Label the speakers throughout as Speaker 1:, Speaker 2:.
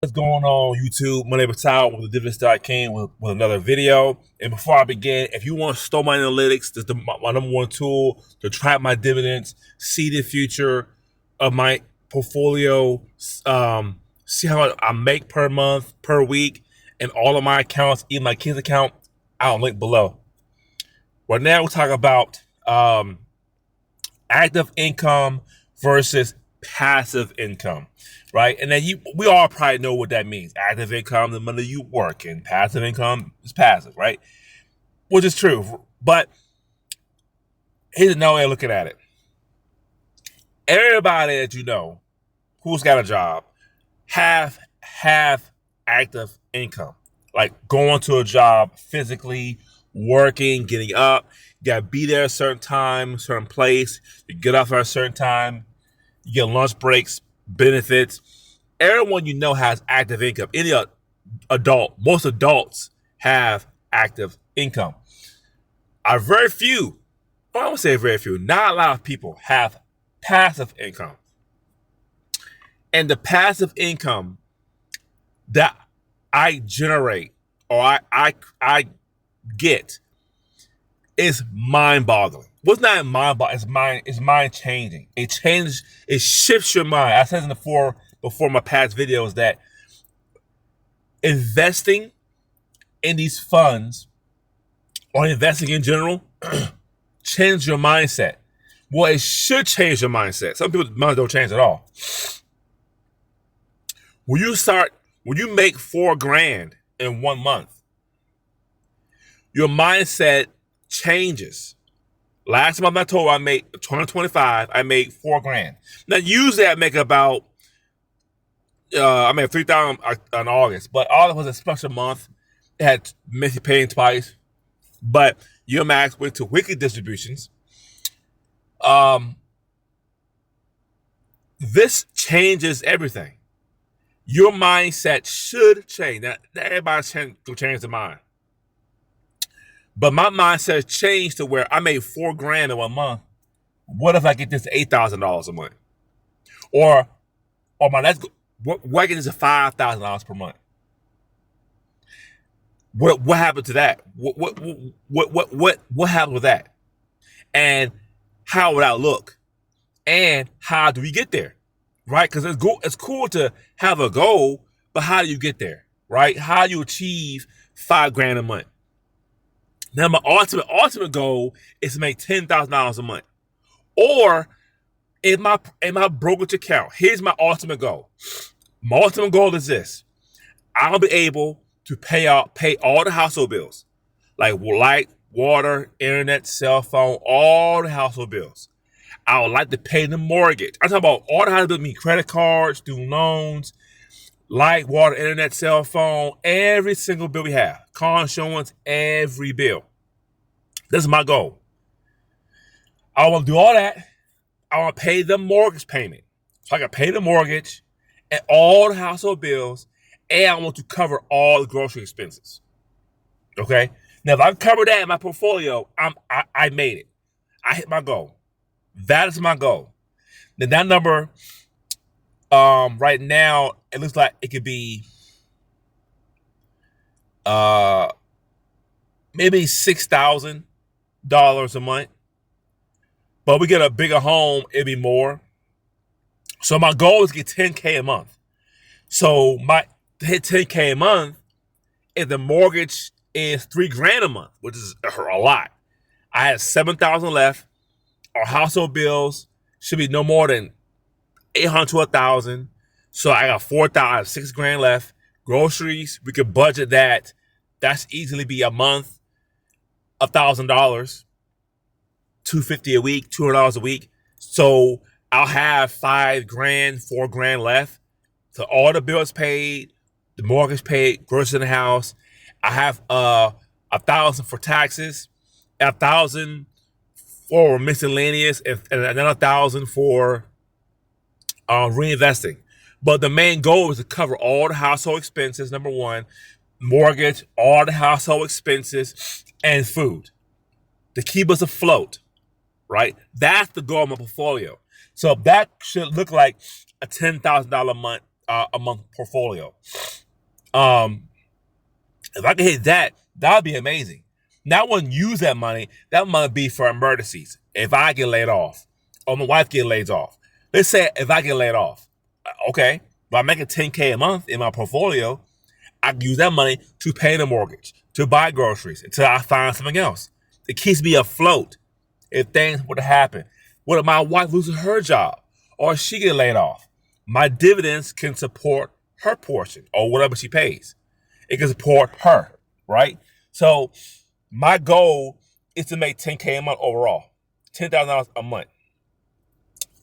Speaker 1: What's going on YouTube? My name is Tyler with the Dividend Stock King with another video. And before I begin, if you want to store my analytics, this is my number one tool to track my dividends, see the future of my portfolio, see how much I make per month, per week, and all of my accounts, even my kids' account, I'll link below. Right now, we'll talk about active income versus passive income, right? And then we all probably know what that means. Active income, the money you work, and passive income is passive, right? Which is true. But here's another way of looking at it. Everybody that you know who's got a job have active income. Like going to a job physically, working, getting up. You gotta be there at a certain time, certain place. You get off at a certain time. You get lunch breaks, benefits. Everyone you know has active income. Any adult, most adults have active income. I won't say very few, not a lot of people have passive income. And the passive income that I generate or I get is mind-boggling. What's not mind-boggling? It's mind-changing. It shifts your mind. I said in before my past videos that investing in these funds or investing in general change your mindset. Well, it should change your mindset. Some people's minds don't change at all. When you make $4,000 in 1 month, your mindset changes. Last month I told you I made 2025. I made $4,000. Now usually I make about I made 3,000 in August, but August was a special month. It had Messi paying twice, but UMax went to weekly distributions. This changes everything. Your mindset should change. Now everybody's going to change their mind. But my mindset changed to where I made $4,000 in 1 month. What if I get this to $8,000 a month? Or my next, what I get this to $5,000 per month? What happened to that? What happened with that? And how would I look? And how do we get there? Right? Because it's cool to have a goal, but how do you get there? Right? How do you achieve $5,000 a month? Now, my ultimate goal is to make $10,000 a month. Or in my brokerage account, here's my ultimate goal. My ultimate goal is this: I'll be able to pay all the household bills, like light, water, internet, cell phone, all the household bills. I would like to pay the mortgage. I'm talking about all the household bills, mean credit cards, student loans, light, water, internet, cell phone, every single bill we have, car insurance, every bill. This is my goal. I want to do all that. I want to pay the mortgage payment. So I can pay the mortgage and all the household bills, and I want to cover all the grocery expenses. Okay? Now, if I cover that in my portfolio, I made it. I hit my goal. That is my goal. Then that number, right now, it looks like it could be maybe $6,000 a month. But we get a bigger home, it'd be more. So my goal is to get $10,000 a month. So to hit $10,000 a month, if the mortgage is $3,000 a month, which is a lot, I have $7,000 left. Our household bills should be no more than $800 to $1,000. So I got $4,000, $6,000 left. Groceries, we could budget that. That's easily be a month, $1,000, $250 a week, $200 a week. So I'll have $5,000, $4,000 left. So all the bills paid, the mortgage paid, groceries in the house. I have $1,000 for taxes, $1,000 for miscellaneous, and another $1,000 for reinvesting. But the main goal is to cover all the household expenses. Number one, mortgage, all the household expenses, and food to keep us afloat. Right? That's the goal of my portfolio. So that should look like a $10,000 a month a month portfolio. If I could hit that, that would be amazing. Now I wouldn't use that money. That might be for emergencies. If I get laid off or my wife get laid off. Let's say if I get laid off, okay, but I'm making $10K a month in my portfolio, I can use that money to pay the mortgage, to buy groceries until I find something else. It keeps me afloat if things were to happen. What if my wife loses her job or she get laid off? My dividends can support her portion or whatever she pays. It can support her, right? So my goal is to make $10K a month overall. $10,000 a month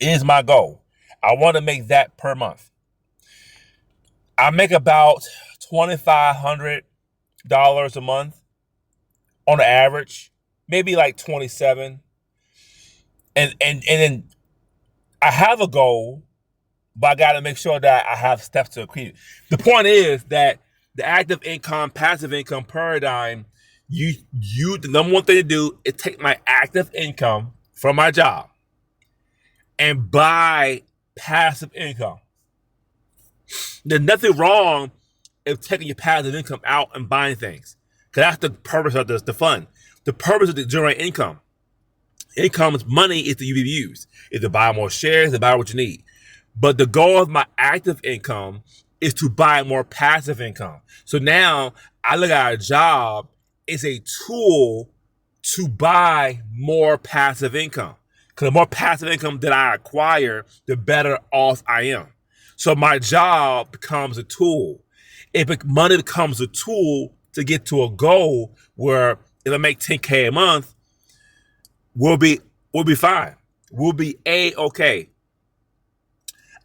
Speaker 1: is my goal. I want to make that per month. I make about $2,500 a month on average, maybe like 27. And then I have a goal, but I got to make sure that I have steps to achieve it. The point is that the active income, passive income paradigm, the number one thing to do is take my active income from my job and buy passive income. There's nothing wrong if taking your passive income out and buying things, because that's the purpose of the fund. The purpose is to generate income. Income's money is to be used. Is to buy more shares, to buy what you need. But the goal of my active income is to buy more passive income. So now I look at a job as a tool to buy more passive income. Because the more passive income that I acquire, the better off I am. So my job becomes a tool. Money becomes a tool to get to a goal where if I make $10K a month, we'll be fine. We'll be A-okay.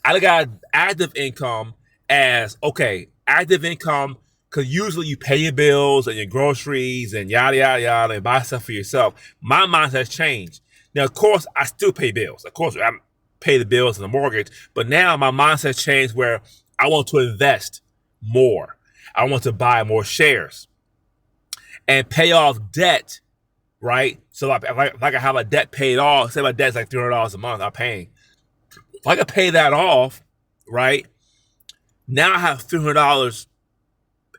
Speaker 1: I look at active income as, okay, active income, because usually you pay your bills and your groceries and yada, yada, yada, and buy stuff for yourself. My mindset has changed. Now, of course, I still pay bills. Of course, I pay the bills and the mortgage. But now my mindset has changed where I want to invest more. I want to buy more shares and pay off debt, right? So if I can have a debt paid off, say my debt's like $300 a month, I'm paying. If I can pay that off, right, now I have $300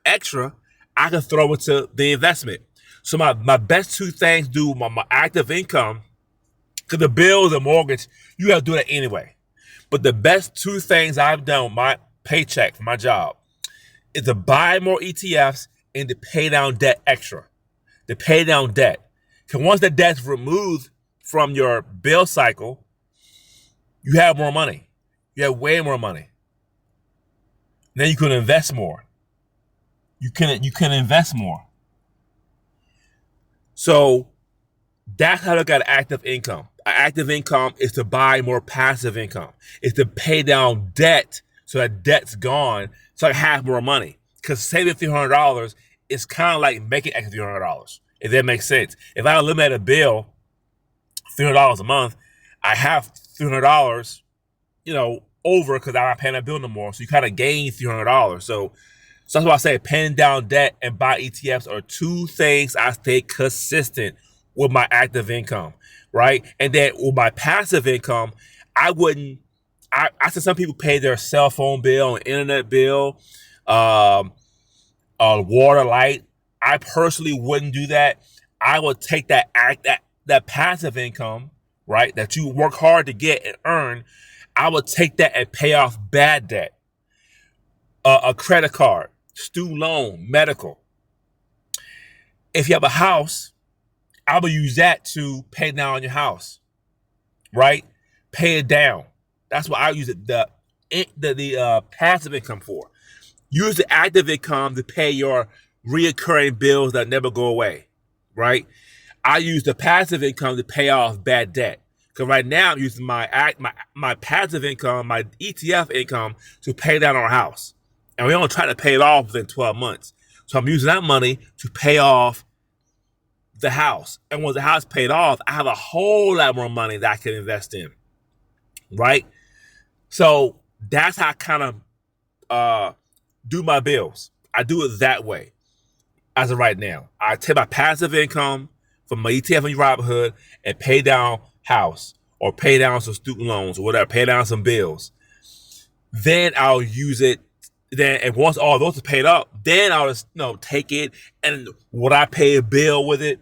Speaker 1: extra, I can throw into the investment. So my best two things do my active income, because the bills and mortgage, you got to do that anyway. But the best two things I've done with my paycheck for my job is to buy more ETFs and to pay down debt extra. To pay down debt. Because once the debt's removed from your bill cycle, you have more money. You have way more money. Then you can invest more. You can invest more. So that's how I look at active income. Active income is to buy more passive income. It's to pay down debt so that debt's gone so I have more money. Because saving $300 is kind of like making extra $300, if that makes sense. If I eliminate a bill, $300 a month, I have $300, over because I'm not paying that bill no more. So you kind of gain $300. So that's why I say paying down debt and buy ETFs are two things I stay consistent with my active income, right? And then with my passive income, I said some people pay their cell phone bill and internet bill, water, light. I personally wouldn't do that. I would take that passive income, right, that you work hard to get and earn. I would take that and pay off bad debt, a credit card, student loan, medical. If you have a house, I will use that to pay down your house, right? Pay it down. That's what I use the passive income for. Use the active income to pay your reoccurring bills that never go away, right? I use the passive income to pay off bad debt. Because right now I'm using my passive income, my ETF income to pay down our house. And we only try to pay it off within 12 months. So I'm using that money to pay off the house. And once the house paid off, I have a whole lot more money that I can invest in, right? So that's how I kind of do my bills. I do it that way as of right now. I take my passive income from my ETF and Robinhood and pay down house or pay down some student loans or whatever, pay down some bills. Then I'll use it. Then, and once all those are paid up, then I'll just take it. And would I pay a bill with it?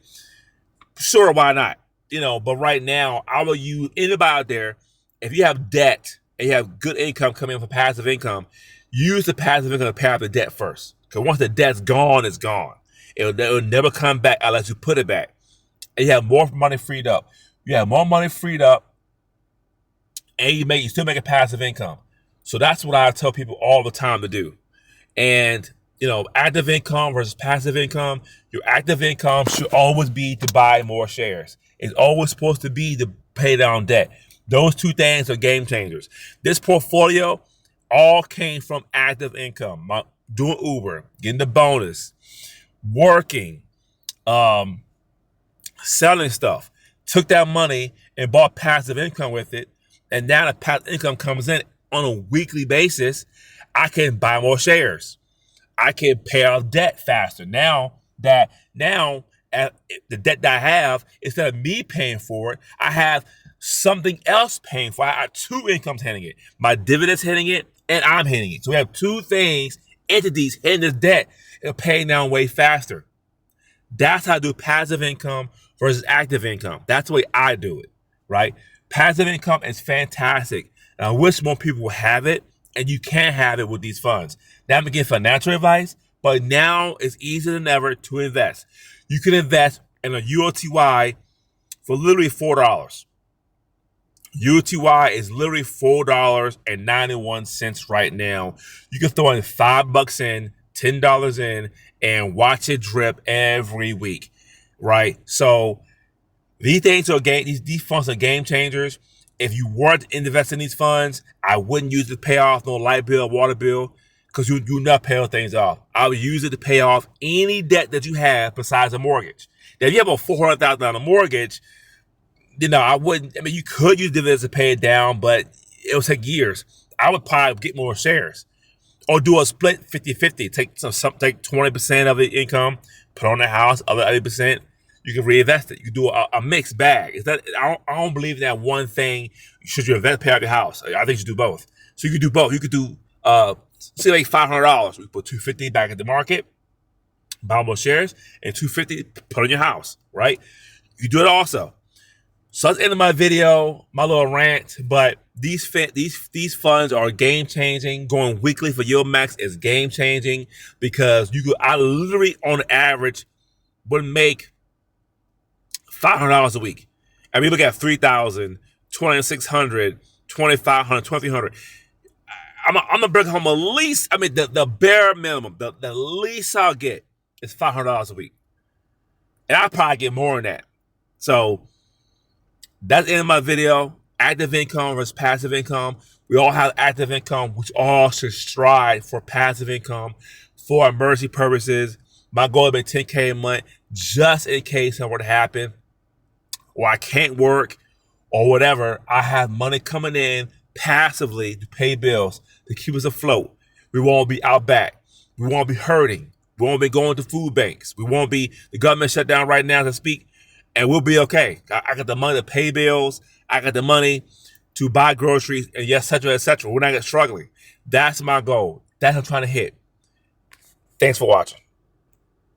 Speaker 1: Sure, why not? But right now, I will use anybody out there. If you have debt and you have good income coming in for passive income, use the passive income to pay off the debt first. Because once the debt's gone, it's gone. It'll never come back unless you put it back. And you have more money freed up. You have more money freed up, and you still make a passive income. So that's what I tell people all the time to do. And active income versus passive income. Your active income should always be to buy more shares. It's always supposed to be to pay down debt. Those two things are game changers. This portfolio all came from active income. Doing Uber, getting the bonus, working, selling stuff. Took that money and bought passive income with it. And now the passive income comes in on a weekly basis. I can buy more shares. I can pay off debt faster. Now the debt that I have, instead of me paying for it, I have something else paying for it. I have two incomes hitting it. My dividends hitting it, and I'm hitting it. So we have two entities hitting this debt and paying down way faster. That's how I do passive income versus active income. That's the way I do it, right? Passive income is fantastic. And I wish more people would have it, and you can have it with these funds. Now I'm giving financial advice, but now it's easier than ever to invest. You can invest in a UOTY for literally $4. UOTY is literally $4.91 right now. You can throw in $5 in, $10 in, and watch it drip every week, right? So these things are these funds are game changers. If you weren't investing in these funds, I wouldn't use it to pay off no light bill, water bill, because you do not pay those things off. I would use it to pay off any debt that you have besides a mortgage. Now, if you have a $400,000 mortgage, I wouldn't. I mean, you could use dividends to pay it down, but it would take years. I would probably get more shares or do a split 50-50. Take 20% of the income, put on the house, other 80%. You can reinvest it. You can do a mixed bag. I don't believe in that one thing. Should you invest, pay out your house? I think you should do both. So you can do both. You could do say like $500. We put $250 back in the market, buy more shares, and $250 put on your house. Right? You do it also. So that's the end of my video, my little rant. But these funds are game changing. Going weekly for YieldMax is game changing because I literally on average would make $500 a week. I mean, look at $3,000, $2,600, $2,500, $2,300. I'm gonna bring home at least. I mean, the bare minimum, the least I'll get is $500 a week, and I'll probably get more than that. So that's the end of my video. Active income versus passive income. We all have active income, which all should strive for passive income for emergency purposes. My goal has been $10K a month, just in case something were to happen, or I can't work, or whatever. I have money coming in passively to pay bills, to keep us afloat. We won't be out back. We won't be hurting. We won't be going to food banks. We won't be, the government shut down right now as I speak, and we'll be okay. I got the money to pay bills. I got the money to buy groceries, and yes, et cetera, et cetera. We're not struggling. That's my goal. That's what I'm trying to hit. Thanks for watching.